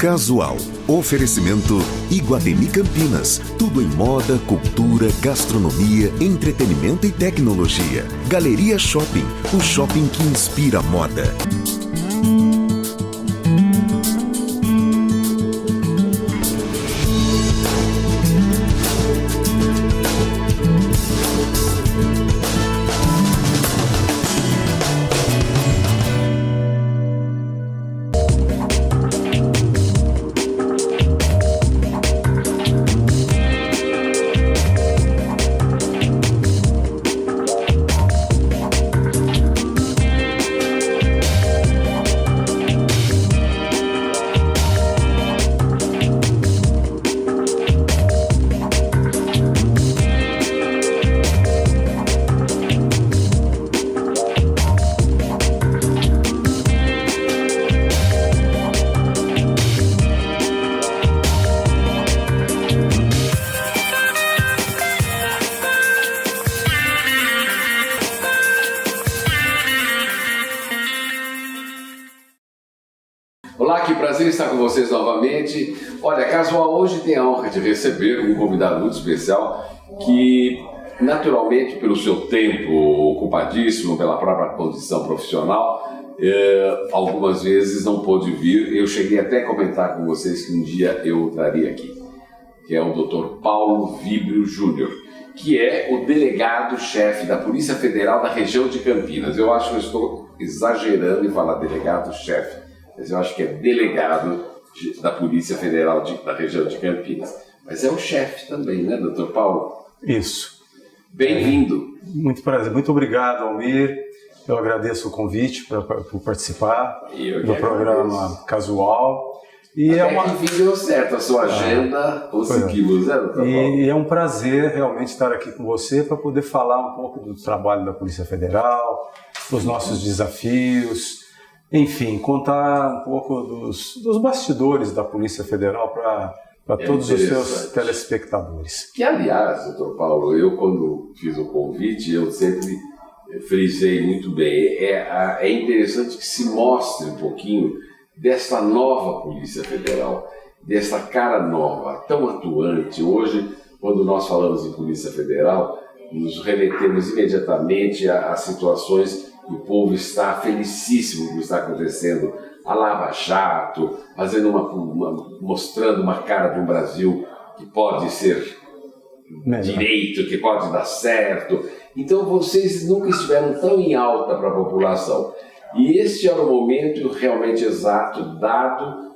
Casual. Oferecimento Iguatemi Campinas. Tudo em moda, cultura, gastronomia, entretenimento e tecnologia. Galeria Shopping. O shopping que inspira a moda. Olá, que prazer estar com vocês novamente. Olha, Casual hoje tem a honra de receber um convidado muito especial que, naturalmente, pelo seu tempo ocupadíssimo, pela própria condição profissional, algumas vezes não pôde vir. Eu cheguei até a comentar com vocês que um dia eu o traria aqui, que é o Dr. Paulo Víbrio Júnior, que é o delegado-chefe da Polícia Federal da região de Campinas. Eu acho que eu estou exagerando em falar delegado-chefe, mas eu acho que é delegado da Polícia Federal da região de Campinas. Mas é o chefe também, né, doutor Paulo? Isso. Bem-vindo. Muito prazer. Muito obrigado, Almir. Eu agradeço o convite por participar do programa Casual. E que deu certo a sua agenda, conseguimos, né, doutor Paulo? E é um prazer realmente estar aqui com você para poder falar um pouco do trabalho da Polícia Federal, dos nossos desafios. Enfim, contar um pouco dos bastidores da Polícia Federal para todos os seus telespectadores. Que, aliás, doutor Paulo, eu quando fiz o convite, eu sempre frisei muito bem, é interessante que se mostre um pouquinho dessa nova Polícia Federal, dessa cara nova, tão atuante. Hoje, quando nós falamos em Polícia Federal, nos remetemos imediatamente a situações. O povo está felicíssimo com o que está acontecendo. A Lava Jato, fazendo mostrando uma cara de um Brasil que pode ser direito, que pode dar certo. Então vocês nunca estiveram tão em alta para a população. E este era o momento realmente exato, dado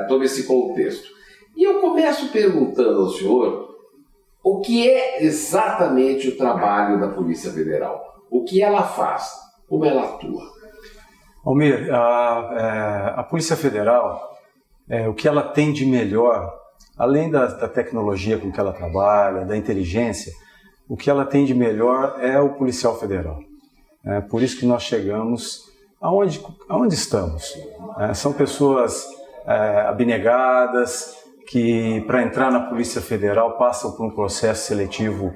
todo esse contexto. E eu começo perguntando ao senhor o que é exatamente o trabalho da Polícia Federal. O que ela faz? Como ela atua? Almir, a Polícia Federal, o que ela tem de melhor, além da tecnologia com que ela trabalha, da inteligência, o que ela tem de melhor é o policial federal. É por isso que nós chegamos aonde estamos. São pessoas abnegadas que, para entrar na Polícia Federal, passam por um processo seletivo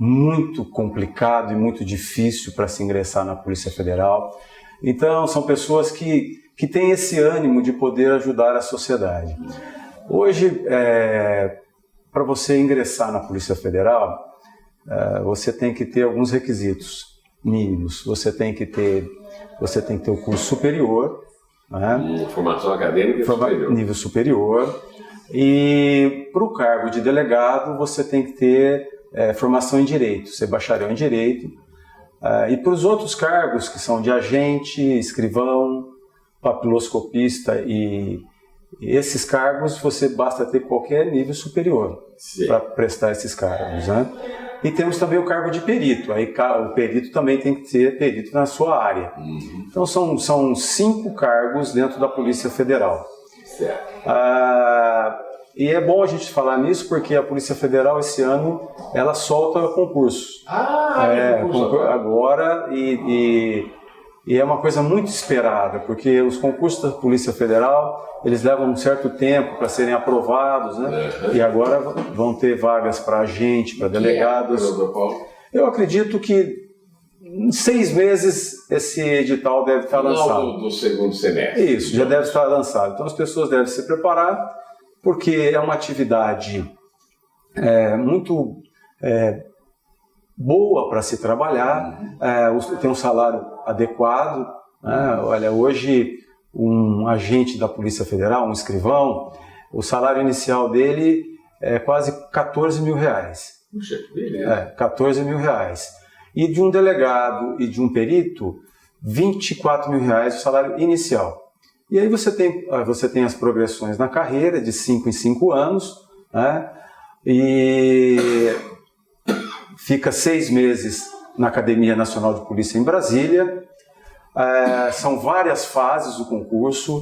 muito complicado e muito difícil para se ingressar na Polícia Federal. Então, são pessoas que têm esse ânimo de poder ajudar a sociedade. Hoje, para você ingressar na Polícia Federal, você tem que ter alguns requisitos mínimos. Você tem que ter o curso superior, né? Formação acadêmica superior. Nível superior. E para o cargo de delegado, você tem que ter formação em Direito, ser bacharel em Direito. E para os outros cargos, que são de agente, escrivão, papiloscopista, e esses cargos você basta ter qualquer nível superior para prestar esses cargos, né? E temos também o cargo de perito. Aí o perito também tem que ser perito na sua área. Então são 5 cargos dentro da Polícia Federal. Certo. E é bom a gente falar nisso porque a Polícia Federal esse ano ela solta concursos. Concurso agora e é uma coisa muito esperada, porque os concursos da Polícia Federal eles levam um certo tempo para serem aprovados, né? E agora vão ter vagas para agente, para delegados. Eu acredito que Em 6 meses esse edital deve estar lançado. Logo do segundo semestre. Isso, já deve estar lançado. Então as pessoas devem se preparar, porque é uma atividade muito boa para se trabalhar, tem um salário adequado. Olha, hoje um agente da Polícia Federal, um escrivão, o salário inicial dele é quase R$14 mil. Puxa, que beleza. R$14 mil. E de um delegado e de um perito, R$24 mil o salário inicial. E aí você tem as progressões na carreira de 5 em 5 anos, né? E fica 6 meses na Academia Nacional de Polícia em Brasília. São várias fases do concurso.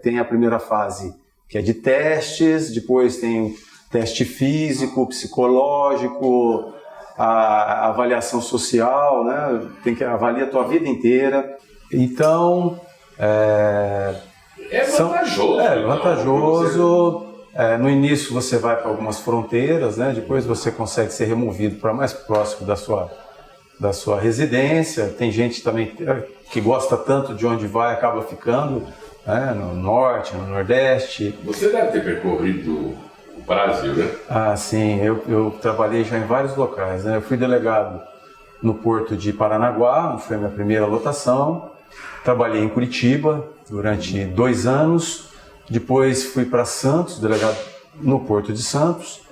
Tem a primeira fase, que é de testes, depois tem o teste físico, psicológico, a avaliação social, né? Tem que avaliar a tua vida inteira. Então, vantajoso. Vantajoso. No início você vai para algumas fronteiras, né? Depois você consegue ser removido para mais próximo da sua residência. Tem gente também que gosta tanto de onde vai, acaba ficando, né? No norte, no nordeste. Você deve ter percorrido o Brasil, né? Ah, sim. Eu trabalhei já em vários locais, né? Eu fui delegado no Porto de Paranaguá, onde foi a minha primeira lotação. Trabalhei em Curitiba durante 2 anos. Depois fui para Santos, delegado no Porto de Santos.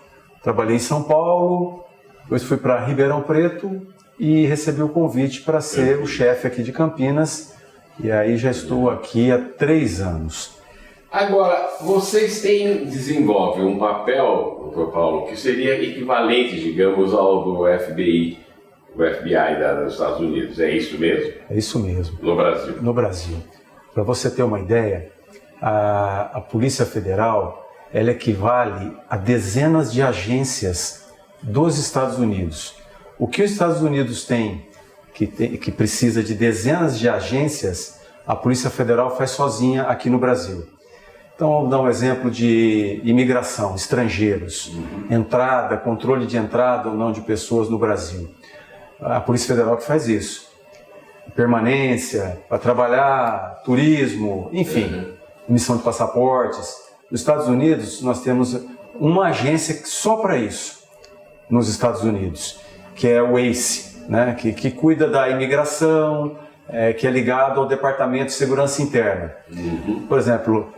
Trabalhei em São Paulo. Depois fui para Ribeirão Preto e recebi o convite para ser o chefe aqui de Campinas. E aí já estou aqui há 3 anos. Agora, vocês desenvolvem um papel, doutor Paulo, que seria equivalente, digamos, ao do FBI, o FBI dos Estados Unidos. É isso mesmo? É isso mesmo. No Brasil? No Brasil. Para você ter uma ideia, a Polícia Federal, ela equivale a dezenas de agências dos Estados Unidos. O que os Estados Unidos têm, que precisa de dezenas de agências, a Polícia Federal faz sozinha aqui no Brasil. Então, vamos dar um exemplo de imigração, estrangeiros, entrada, controle de entrada ou não de pessoas no Brasil. A Polícia Federal que faz isso. Permanência, para trabalhar, turismo, enfim, emissão de passaportes. Nos Estados Unidos, nós temos uma agência só para isso, nos Estados Unidos, que é o ACE, né? que cuida da imigração, que é ligado ao Departamento de Segurança Interna. Por exemplo,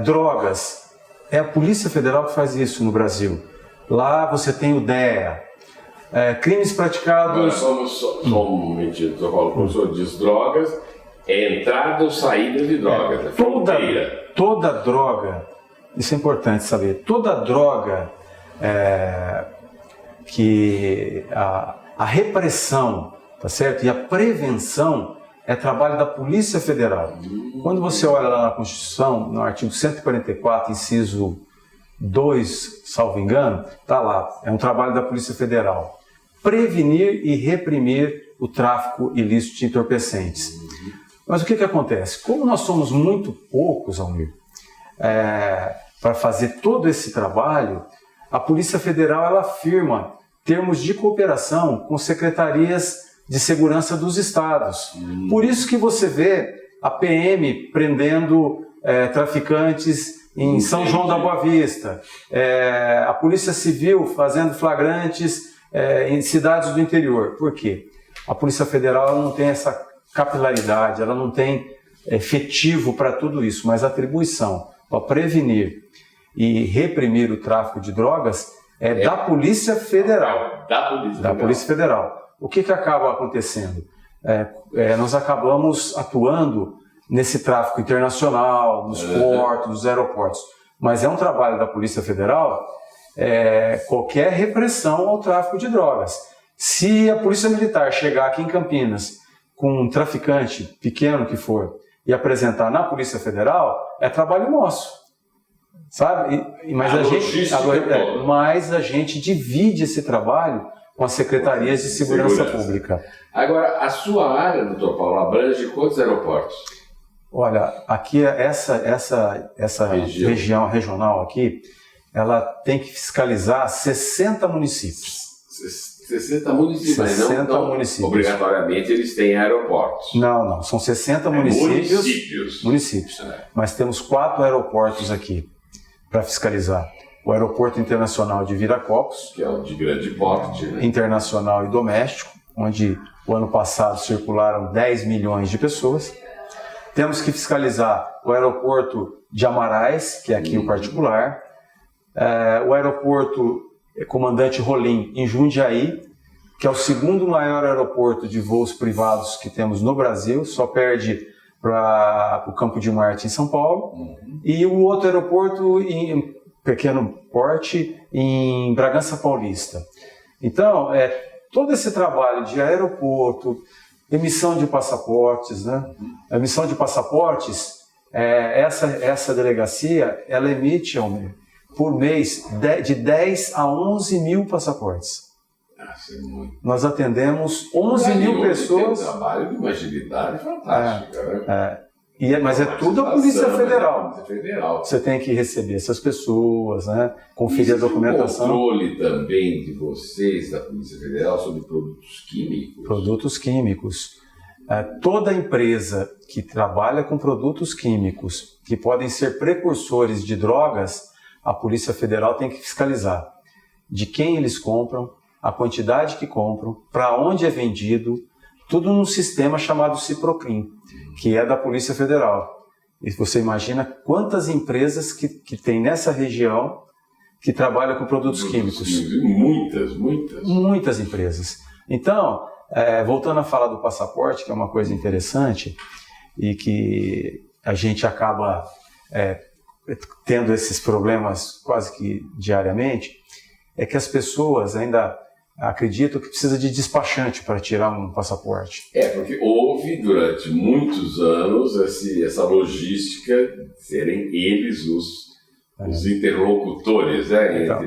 drogas, é a Polícia Federal que faz isso no Brasil. Lá você tem o DEA. Crimes praticados... Agora, só um momentinho, doutor Paulo, como o senhor diz, drogas, entrada ou saída de drogas, toda droga, isso é importante saber, toda droga que a repressão, tá certo? E a prevenção é trabalho da Polícia Federal. Quando você olha lá na Constituição, no artigo 144, inciso 2, salvo engano, está lá, é um trabalho da Polícia Federal. Prevenir e reprimir o tráfico ilícito de entorpecentes. Mas o que acontece? Como nós somos muito poucos, Almir, para fazer todo esse trabalho, a Polícia Federal ela firma termos de cooperação com secretarias de segurança dos estados. Por isso que você vê a PM prendendo traficantes em São João da Boa Vista, a Polícia Civil fazendo flagrantes em cidades do interior. Por quê? A Polícia Federal ela não tem essa capilaridade, ela não tem efetivo para tudo isso, mas a atribuição para prevenir e reprimir o tráfico de drogas da Polícia Federal. Da Polícia Federal. O que acaba acontecendo? Nós acabamos atuando nesse tráfico internacional, nos portos, nos aeroportos, mas é um trabalho da Polícia Federal qualquer repressão ao tráfico de drogas. Se a Polícia Militar chegar aqui em Campinas com um traficante pequeno que for e apresentar na Polícia Federal, é trabalho nosso, sabe? Mas a gente divide esse trabalho com as secretarias de segurança pública. Agora, a sua área, doutor Paulo, abrange quantos aeroportos? Olha, aqui essa região regional aqui, ela tem que fiscalizar 60 municípios. 60 municípios, 60 não, municípios. Obrigatoriamente eles têm aeroportos. Não, são 60 municípios. Mas temos 4 aeroportos aqui para fiscalizar. O Aeroporto Internacional de Viracopos, que é o de grande porte, né? Internacional e doméstico, onde o ano passado circularam 10 milhões de pessoas. Temos que fiscalizar o aeroporto de Amarais, que é aqui o particular, o aeroporto Comandante Rolim, em Jundiaí, que é o segundo maior aeroporto de voos privados que temos no Brasil, só perde para o Campo de Marte, em São Paulo, e o outro aeroporto em pequeno porte em Bragança Paulista. Então, todo esse trabalho de aeroporto, emissão de passaportes, né? A emissão de passaportes, essa delegacia, ela emite por mês de 10 a 11 mil passaportes. Nós atendemos 11 mil pessoas. Tem um trabalho de uma agilidade fantástica, né? Mas é tudo a Polícia Federal. Polícia Federal. Você tem que receber essas pessoas, né? Conferir a documentação. Tem controle também de vocês, da Polícia Federal, sobre produtos químicos? Produtos químicos. Toda empresa que trabalha com produtos químicos que podem ser precursores de drogas, a Polícia Federal tem que fiscalizar de quem eles compram, a quantidade que compram, para onde é vendido, tudo num sistema chamado Ciprocrim, que é da Polícia Federal. E você imagina quantas empresas que tem nessa região que trabalham com produtos químicos. Muitas. Muitas empresas. Então, voltando a falar do passaporte, que é uma coisa interessante e que a gente acaba tendo esses problemas quase que diariamente, é que as pessoas ainda acreditam que precisa de despachante para tirar um passaporte. Porque houve durante muitos anos essa logística de serem eles os interlocutores, né? Então,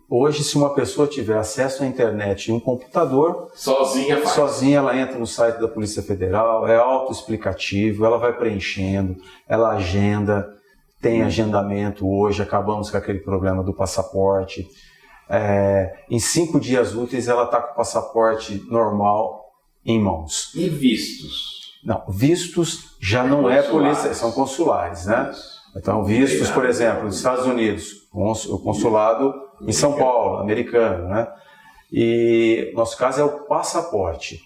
hoje, se uma pessoa tiver acesso à internet e um computador, sozinha ela entra no site da Polícia Federal, é autoexplicativo, ela vai preenchendo, ela agenda, tem agendamento hoje, acabamos com aquele problema do passaporte. Em 5 dias úteis ela está com o passaporte normal em mãos. E vistos? Não, vistos já não é polícia, são consulares, né? Então, vistos, por exemplo, nos Estados Unidos, o consulado em São Paulo, americano, né? E nosso caso é o passaporte.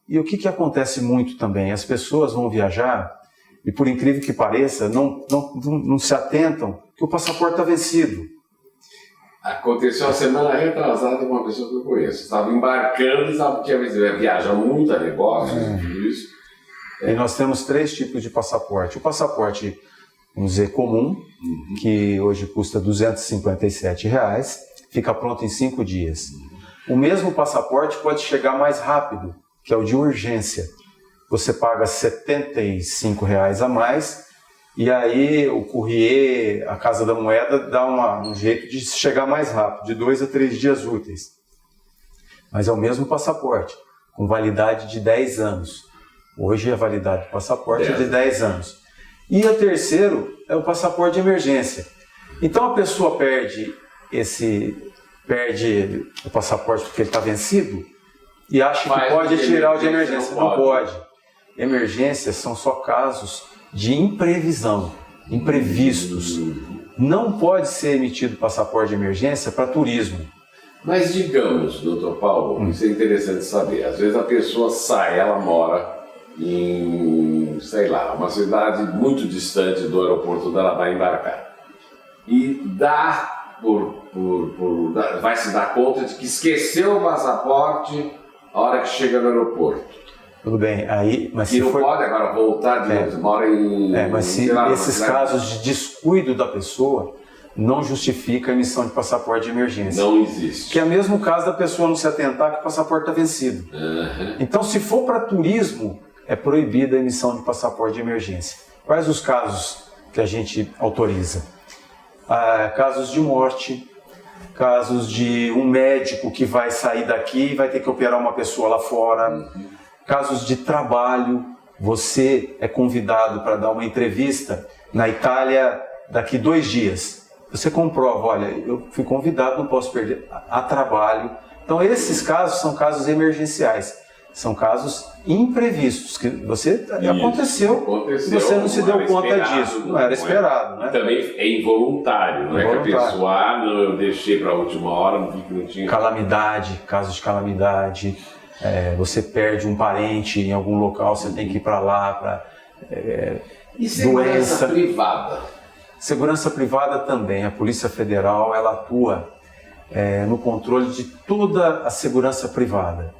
E o que acontece muito também? As pessoas vão viajar e, por incrível que pareça, não se atentam que o passaporte está vencido. Aconteceu a semana retrasada com uma pessoa que eu conheço. Estava embarcando, tinha viajado muito a negócios, tudo isso. E nós temos 3 tipos de passaporte. O passaporte, vamos dizer, comum, que hoje custa R$ 257, fica pronto em 5 dias. O mesmo passaporte pode chegar mais rápido, que é o de urgência. Você paga R$ 75 a mais, e aí o courrier, a Casa da Moeda, dá um jeito de chegar mais rápido, de 2 a 3 dias úteis. Mas é o mesmo passaporte, com validade de 10 anos. Hoje a validade do passaporte é de 10 anos. E o terceiro é o passaporte de emergência. Então a pessoa perde o passaporte porque ele está vencido e acha que pode tirar o de emergência. Não pode. Emergências são só casos de imprevisão, imprevistos. Não pode ser emitido passaporte de emergência para turismo. Mas digamos, doutor Paulo, isso é interessante saber. Às vezes a pessoa sai, ela mora em, sei lá, uma cidade muito distante do aeroporto onde ela vai embarcar. E vai se dar conta de que esqueceu o passaporte a hora que chega no aeroporto. Tudo bem, aí, mas se pode agora voltar de novo, mora em... mas se esses casos de descuido da pessoa não justifica a emissão de passaporte de emergência. Não existe. Que é o mesmo caso da pessoa não se atentar que o passaporte está vencido. Então, se for para turismo, é proibida a emissão de passaporte de emergência. Quais os casos que a gente autoriza? Casos de morte, casos de um médico que vai sair daqui e vai ter que operar uma pessoa lá fora, casos de trabalho, você é convidado para dar uma entrevista na Itália daqui 2 dias. você comprova, olha, eu fui convidado, não posso perder, há trabalho. Então esses casos são casos emergenciais, são casos imprevistos, que aconteceu e você não se deu conta disso, não era esperado. Né? E também é involuntário, não é que a pessoa, não, eu deixei para a última hora, não vi que não tinha... Calamidade, casos de calamidade, você perde um parente em algum local, você tem que ir para lá, para e segurança privada? Segurança privada também, a Polícia Federal ela atua no controle de toda a segurança privada.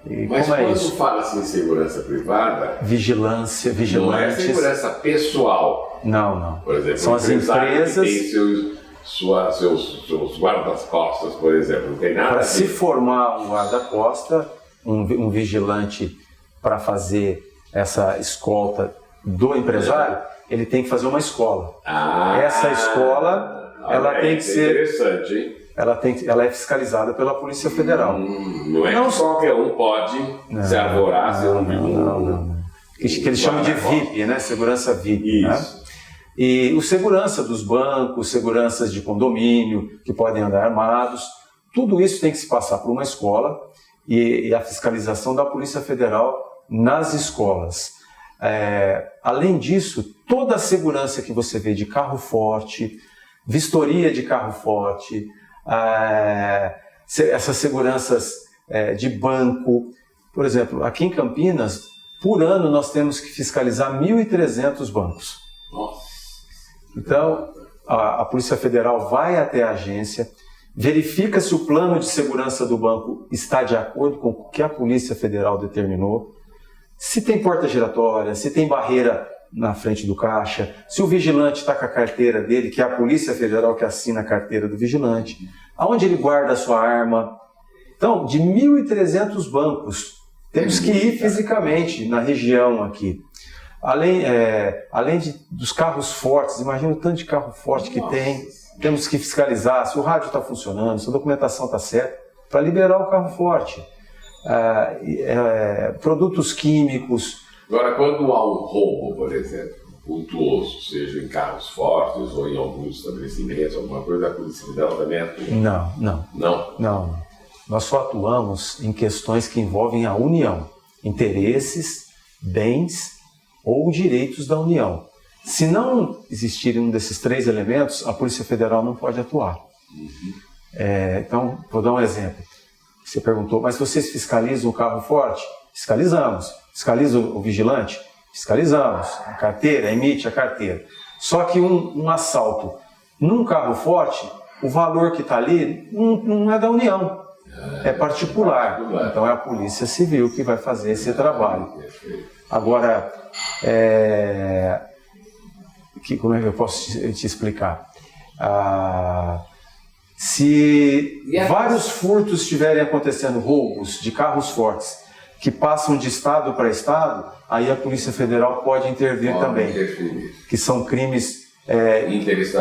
E mas como quando fala assim segurança privada... Vigilância, vigilantes... Não é segurança pessoal. Não. Por exemplo, são as empresas... Que tem seus guardas-costas, por exemplo, não tem nada... Para se formar um guarda-costa, um vigilante para fazer essa escolta do empresário, ele tem que fazer uma escola. Essa escola, ela tem que ser... Interessante, hein? Ela é fiscalizada pela Polícia Federal. Não é que qualquer um pode se arvorar, ser não. Que eles chamam de VIP, né? Segurança VIP. Isso. Né? E o segurança dos bancos, seguranças de condomínio, que podem andar armados, tudo isso tem que se passar por uma escola e a fiscalização da Polícia Federal nas escolas. Além disso, toda a segurança que você vê de carro forte, vistoria de carro forte, essas seguranças de banco. Por exemplo, aqui em Campinas, por ano nós temos que fiscalizar 1.300 bancos. Nossa. Então, a Polícia Federal vai até a agência, verifica se o plano de segurança do banco está de acordo com o que a Polícia Federal determinou, se tem porta giratória, se tem barreira na frente do caixa, se o vigilante está com a carteira dele, que é a Polícia Federal que assina a carteira do vigilante, aonde ele guarda a sua arma. Então, de 1.300 bancos, temos que ir fisicamente na região aqui. Além dos carros fortes, imagina o tanto de carro forte que tem, temos que fiscalizar se o rádio está funcionando, se a documentação está certa, para liberar o carro forte. Produtos químicos. Agora, quando há um roubo, por exemplo, cultuoso, seja em carros fortes ou em alguns estabelecimentos, alguma coisa, a Polícia Federal também atua? Não. Nós só atuamos em questões que envolvem a União, interesses, bens ou direitos da União. Se não existirem um desses três elementos, a Polícia Federal não pode atuar. Então, vou dar um exemplo. Você perguntou, mas vocês fiscalizam o carro forte? Fiscalizamos. Fiscaliza o vigilante? Fiscalizamos. A carteira, emite a carteira. Só que um assalto num carro forte, o valor que está ali não é da União, é particular. Então é a Polícia Civil que vai fazer esse trabalho. Agora, como é que eu posso te explicar? Se vários furtos estiverem acontecendo, roubos de carros fortes, que passam de estado para estado, aí a Polícia Federal pode intervir também. Que são crimes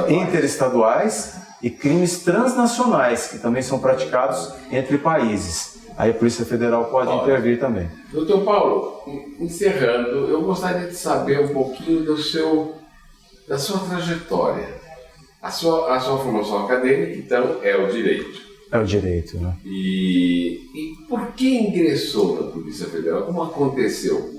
interestaduais e crimes transnacionais, que também são praticados entre países. Aí a Polícia Federal pode intervir também. Doutor Paulo, encerrando, eu gostaria de saber um pouquinho da sua trajetória. A sua formação acadêmica, então, é o direito. É o direito, né? E por que ingressou na Polícia Federal? Como aconteceu?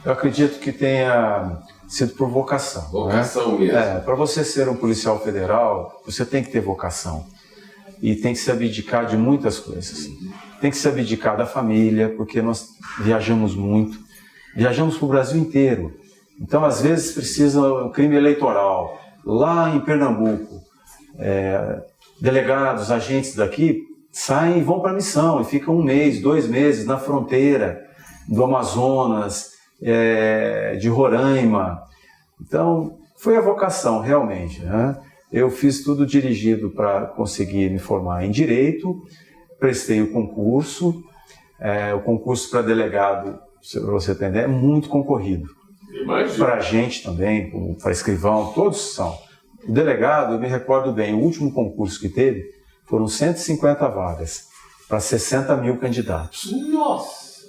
Eu acredito que tenha sido por vocação. Vocação, né? Mesmo. Para você ser um policial federal, você tem que ter vocação. E tem que se abdicar de muitas coisas. Tem que se abdicar da família, porque nós viajamos muito. Viajamos para o Brasil inteiro. Então, às vezes, precisa um crime eleitoral. Lá em Pernambuco, delegados, agentes daqui saem e vão para a missão e ficam 1 mês, 2 meses na fronteira do Amazonas, de Roraima. Então, foi a vocação, realmente, né? Eu fiz tudo dirigido para conseguir me formar em Direito, prestei o concurso. O concurso para delegado, para você entender, é muito concorrido. Para a gente também, para escrivão, todos são. O delegado, eu me recordo bem, o último concurso que teve foram 150 vagas para 60 mil candidatos. Nossa!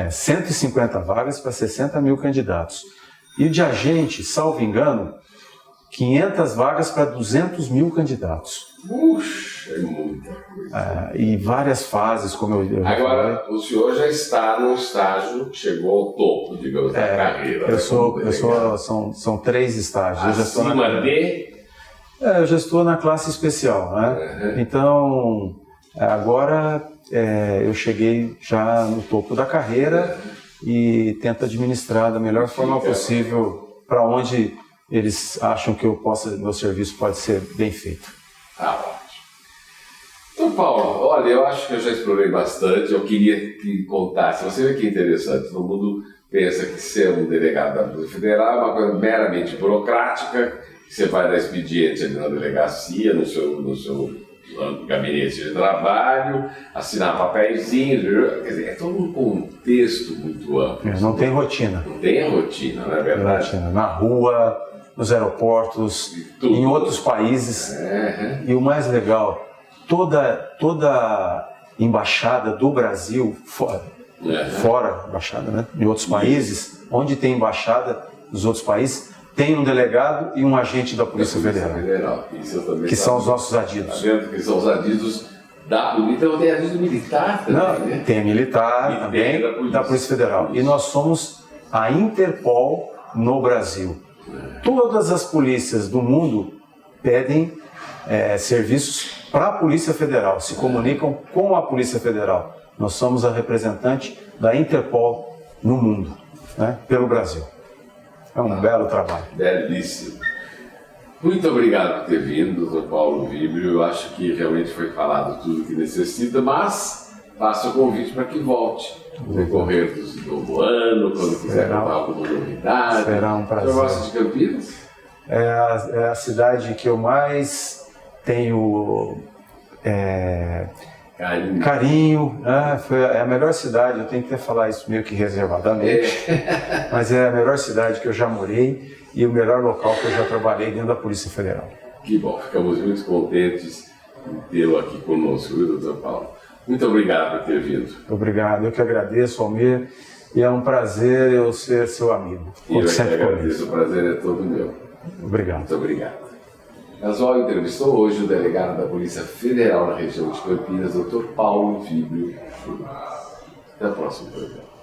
150 vagas para 60 mil candidatos. E o de agente, salvo engano, 500 vagas para 200 mil candidatos. Puxa, é muita coisa. E várias fases, como eu Agora, falei. o senhor já está num estágio, chegou ao topo, digamos, da carreira. São 3 estágios. Eu já estou na classe especial, né? Então, agora eu cheguei já no topo da carreira e tento administrar da melhor forma possível para onde eles acham que meu serviço pode ser bem feito. Ótimo. Então, Paulo, olha, eu acho que eu já explorei bastante, eu queria que contasse, você vê que é interessante, todo mundo pensa que ser um delegado da Polícia Federal é uma coisa meramente burocrática, que você vai dar expediente ali na delegacia, no seu gabinete de trabalho, assinar papeizinhos, quer dizer, é todo um contexto muito amplo. Não tem rotina. Não tem rotina, não é verdade? Rotina. Na rua, nos aeroportos, em outros países. E o mais legal, toda embaixada do Brasil, fora embaixada, né? Em outros países, onde tem embaixada dos outros países, tem um delegado e um agente da Polícia Federal. Isso eu também que são os nossos adidos. Tá vendo? Que são os adidos da polícia. Então tem adido militar também, né? Tem militar também, da Polícia Federal. E nós somos a Interpol no Brasil. Todas as polícias do mundo pedem serviços para a Polícia Federal, se comunicam com a Polícia Federal. Nós somos a representante da Interpol no mundo, né, pelo Brasil. É um belo trabalho. Belíssimo. Muito obrigado por ter vindo, Dr. Paulo Vibrio. Eu acho que realmente foi falado tudo o que necessita, mas faço o convite para que volte no decorrer do novo ano, quando quiser contar alguma novidade. Será um prazer. Você gosta de Campinas? É a cidade que eu mais tenho carinho. É a melhor cidade, eu tenho que falar isso meio que reservadamente, mas é a melhor cidade que eu já morei e o melhor local que eu já trabalhei dentro da Polícia Federal. Que bom, ficamos muito contentes em tê-lo aqui conosco, viu, Dr. Paulo? Muito obrigado por ter vindo. Obrigado, eu que agradeço, Almir, e é um prazer eu ser seu amigo. E eu que agradeço, o prazer é todo meu. Obrigado. Muito obrigado. Gasol entrevistou hoje o delegado da Polícia Federal na região de Campinas, Dr. Paulo Vibrio. Até o próximo programa.